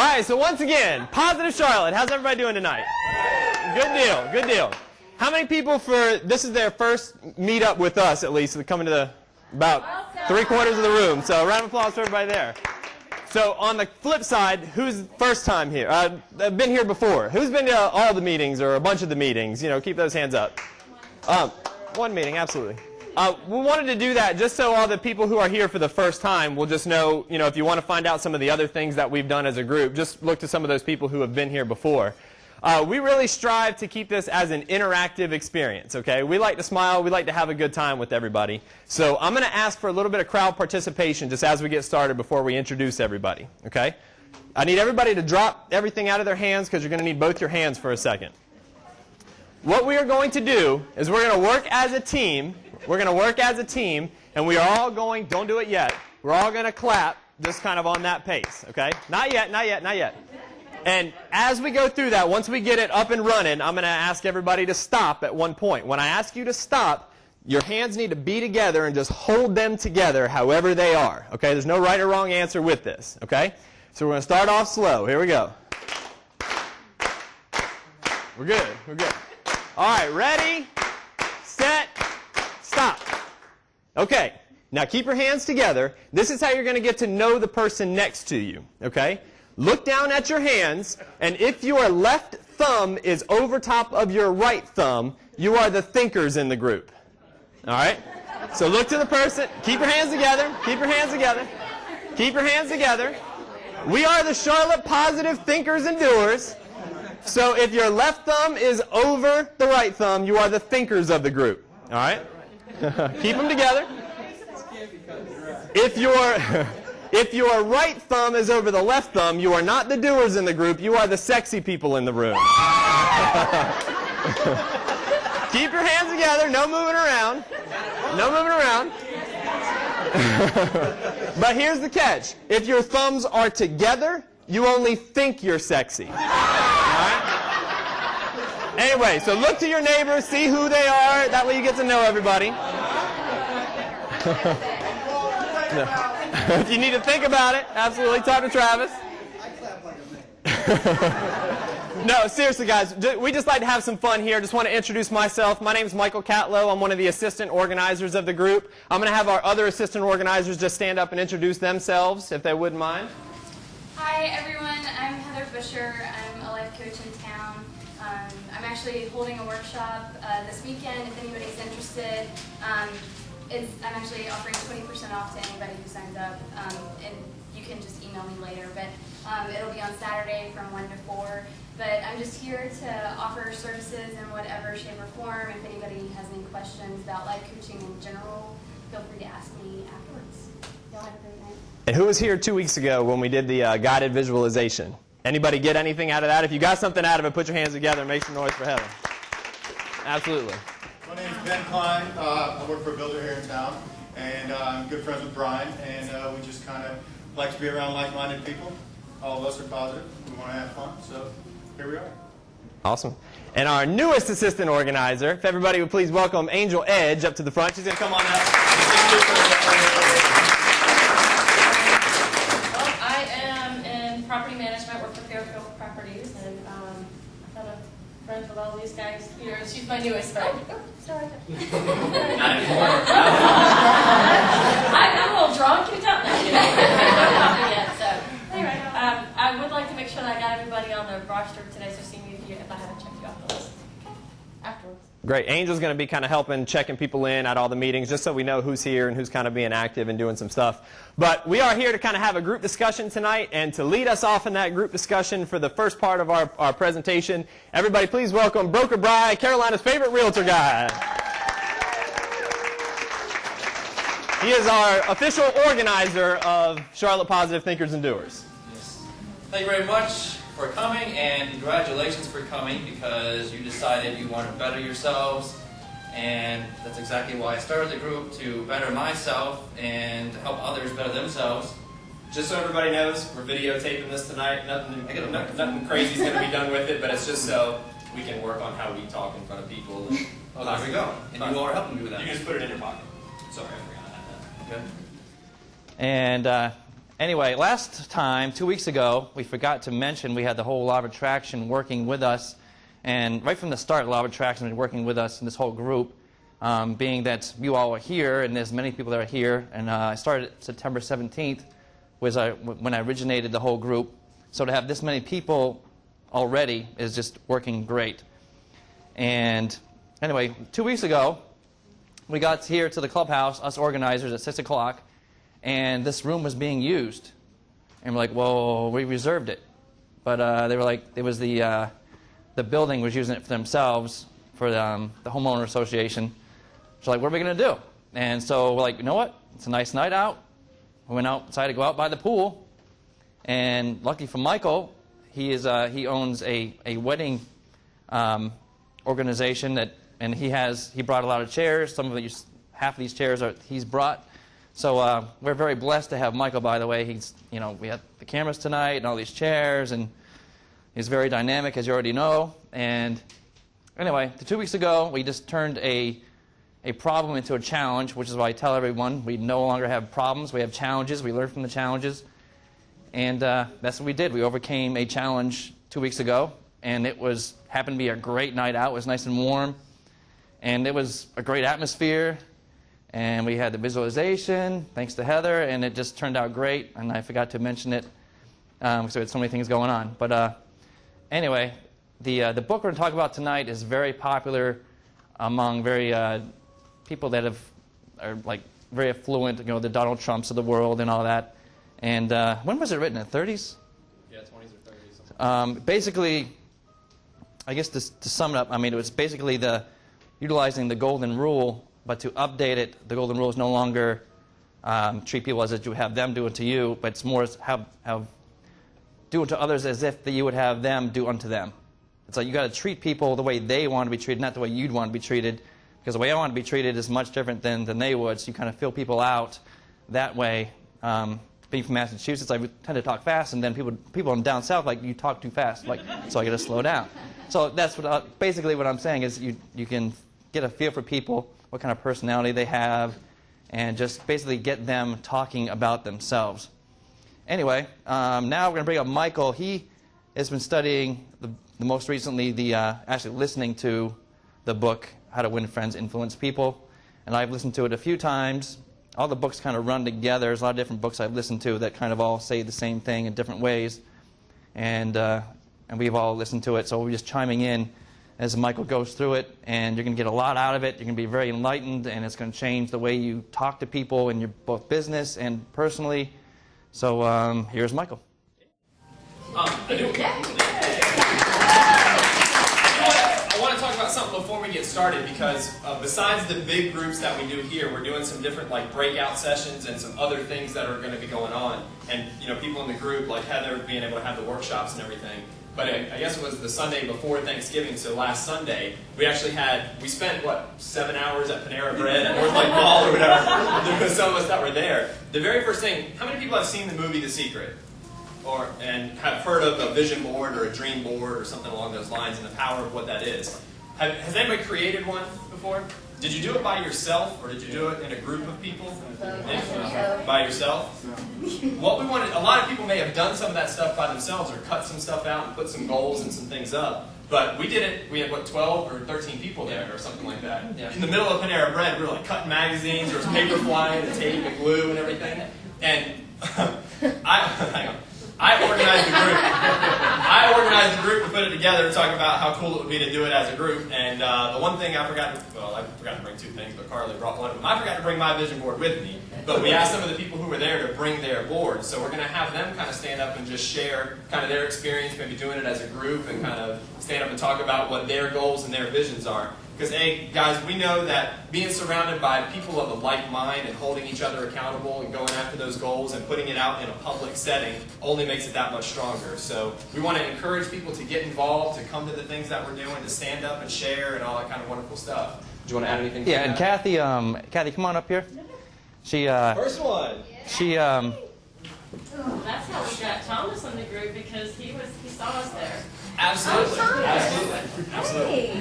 right, so once again, Positive Charlotte. How's everybody doing tonight? Good deal, good deal. How many people this is their first meetup with us, at least, coming to about 3/4 of the room. So a round of applause for everybody there. So on the flip side, who's first time here? Been here before? Who's been to all the meetings or a bunch of the meetings? You know, keep those hands up. One meeting, absolutely. We wanted to do that just so all the people who are here for the first time will just know, you know, if you want to find out some of the other things that we've done as a group, just look to some of those people who have been here before. We really strive to keep this as an interactive experience, okay? We like to smile. We like to have a good time with everybody. So I'm going to ask for a little bit of crowd participation just as we get started before we introduce everybody, okay? I need everybody to drop everything out of their hands because you're going to need both your hands for a second. What we are going to do is we're going to work as a team. We're going to work as a team, and we are all going, don't do it yet, we're all going to clap just kind of on that pace, okay? Not yet, not yet, not yet. And as we go through that, once we get it up and running, I'm going to ask everybody to stop at one point. When I ask you to stop, your hands need to be together and just hold them together however they are, okay? There's no right or wrong answer with this, okay? So we're going to start off slow. Here we go. We're good, we're good. All right, ready, set, stop. Okay, now keep your hands together. This is how you're going to get to know the person next to you, okay? Look down at your hands, and if your left thumb is over top of your right thumb, you are the thinkers in the group. All right? So look to the person. Keep your hands together. Keep your hands together. Keep your hands together. We are the Charlotte Positive Thinkers and Doers. So if your left thumb is over the right thumb, you are the thinkers of the group. All right? Keep them together. If your right thumb is over the left thumb, you are not the doers in the group. You are the sexy people in the room. Keep your hands together. No moving around. No moving around. But here's the catch. If your thumbs are together, you only think you're sexy. All right? Anyway, so look to your neighbors, see who they are. That way you get to know everybody. No. If you need to think about it, absolutely, talk to Travis. No, seriously, guys, we just like to have some fun here. Just want to introduce myself. My name is Michael Catlow. I'm one of the assistant organizers of the group. I'm going to have our other assistant organizers just stand up and introduce themselves, if they wouldn't mind. Hi, everyone. I'm Heather Busher. I'm a life coach in town. I'm actually holding a workshop this weekend, if anybody's interested. I'm actually offering 20% off to anybody who signs up, and you can just email me later. But it'll be on Saturday from 1 to 4. But I'm just here to offer services in whatever shape or form. If anybody has any questions about life coaching in general, feel free to ask me afterwards. Y'all have a great night. And who was here 2 weeks ago when we did the guided visualization? Anybody get anything out of that? If you got something out of it, put your hands together and make some noise for Heather. Absolutely. My name is Ben Klein. I work for a builder here in town, and I'm good friends with Brian, and we just kind of like to be around like-minded people. All of us are positive. We want to have fun, so here we are. Awesome. And our newest assistant organizer, if everybody would please welcome Angel Edge up to the front. She's going to come on up. Well, I am in property management, work for Fairfield Properties, and I've had a friend with all these guys here, and she's my newest friend. Oh, sorry. I'm a little drunk, you tell me. I don't know yet, so anyway, I would like to make sure that I got everybody on the roster today, so see me if I haven't checked you off the list. Okay. Afterwards. Great. Angel's going to be kind of helping, checking people in at all the meetings, just so we know who's here and who's kind of being active and doing some stuff. But we are here to kind of have a group discussion tonight, and to lead us off in that group discussion for the first part of our presentation, everybody please welcome Broker Bry, Carolina's favorite realtor guy. He is our official organizer of Charlotte Positive Thinkers and Doers. Yes. Thank you very much for coming, and congratulations for coming, because you decided you want to better yourselves, and that's exactly why I started the group, to better myself and to help others better themselves. Just so everybody knows, we're videotaping this tonight. Nothing crazy is going to be done with it, but it's just so we can work on how we talk in front of people. And, oh, there we go. And you all are helping me with that. You can just put it in your pocket. Sorry, I forgot that. Okay. And Anyway, last time, 2 weeks ago, we forgot to mention we had the whole Law of Attraction working with us. And right from the start, Law of Attraction was working with us in this whole group, being that you all are here, and there's many people that are here. And I started September 17th, was when I originated the whole group. So to have this many people already is just working great. And anyway, 2 weeks ago, we got here to the clubhouse, us organizers, at 6 o'clock, and this room was being used. And we're like, well, we reserved it. But they were like, it was the building was using it for themselves, for the homeowner association. So like, what are we going to do? And so we're like, you know what? It's a nice night out. We went outside to go out by the pool. And lucky for Michael, he owns a wedding organization and he brought a lot of chairs. Half of these chairs he's brought. So we're very blessed to have Michael. By the way, we had the cameras tonight and all these chairs, and he's very dynamic, as you already know. And anyway, 2 weeks ago, we just turned a problem into a challenge, which is why I tell everyone we no longer have problems. We have challenges. We learn from the challenges. And that's what we did. We overcame a challenge 2 weeks ago, and it happened to be a great night out. It was nice and warm, and it was a great atmosphere. And we had the visualization, thanks to Heather, and it just turned out great. And I forgot to mention it, so we had so many things going on. But anyway, the book we're going to talk about tonight is very popular among people that are like very affluent, the Donald Trumps of the world and all that. And when was it written? In the 30s? Yeah, 20s or 30s. Basically, I guess to sum it up, it was basically utilizing the golden rule, but to update it, the golden rule is no longer treat people as if you have them do it to you, but it's more have do unto others as if you would have them do unto them. It's like you got to treat people the way they want to be treated, not the way you'd want to be treated, because the way I want to be treated is much different than they would. So you kind of fill people out that way. Being from Massachusetts, I tend to talk fast, and then people down south like you talk too fast, so I got to slow down. So that's basically what I'm saying is you can get a feel for people, what kind of personality they have, and just basically get them talking about themselves. Anyway, now we're going to bring up Michael. He has been studying the most recently actually listening to the book How to Win Friends, Influence People, and I've listened to it a few times. All the books kind of run together. There's a lot of different books I've listened to that kind of all say the same thing in different ways, and we've all listened to it. So we're just chiming in as Michael goes through it, and you're going to get a lot out of it. You're going to be very enlightened, and it's going to change the way you talk to people in your both business and personally. So here's Michael. I want to talk about something before we get started because besides the big groups that we do here, we're doing some different breakout sessions and some other things that are going to be going on. And people in the group like Heather being able to have the workshops and everything. But I guess it was the Sunday before Thanksgiving, so last Sunday, we spent, 7 hours at Panera Bread at North Lake Mall or whatever. There was some of us that were there. The very first thing, how many people have seen the movie The Secret? And have heard of a vision board or a dream board or something along those lines and the power of what that is? Has anybody created one before? Did you do it by yourself or did you do it in a group of people? By yourself? What we wanted, a lot of people may have done some of that stuff by themselves or cut some stuff out and put some goals and some things up. But we did it, we had 12 or 13 people there or something like that. Yeah. In the middle of Panera Bread, we were cutting magazines, there was paper flying and tape and glue and everything. And I organized the group to put it together and talk about how cool it would be to do it as a group. And the one thing I forgot to bring two things, but Carly brought one of them. I forgot to bring my vision board with me. But we asked some of the people who were there to bring their boards. So we're going to have them kind of stand up and just share kind of their experience, maybe doing it as a group, and kind of stand up and talk about what their goals and their visions are. Because, guys, we know that being surrounded by people of a like mind and holding each other accountable and going after those goals and putting it out in a public setting only makes it that much stronger. So we want to encourage people to get involved, to come to the things that we're doing, to stand up and share and all that kind of wonderful stuff. Do you want to add anything to that? Yeah, and Kathy, come on up here. She, First one. She, That's how we got Thomas in the group because he saw us there. Absolutely. Oh, Absolutely.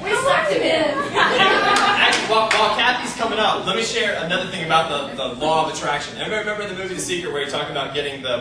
We sucked him in. Actually, while Kathy's coming coming up, let me share another thing about the law of attraction. Everybody remember the movie The Secret where he talked about getting the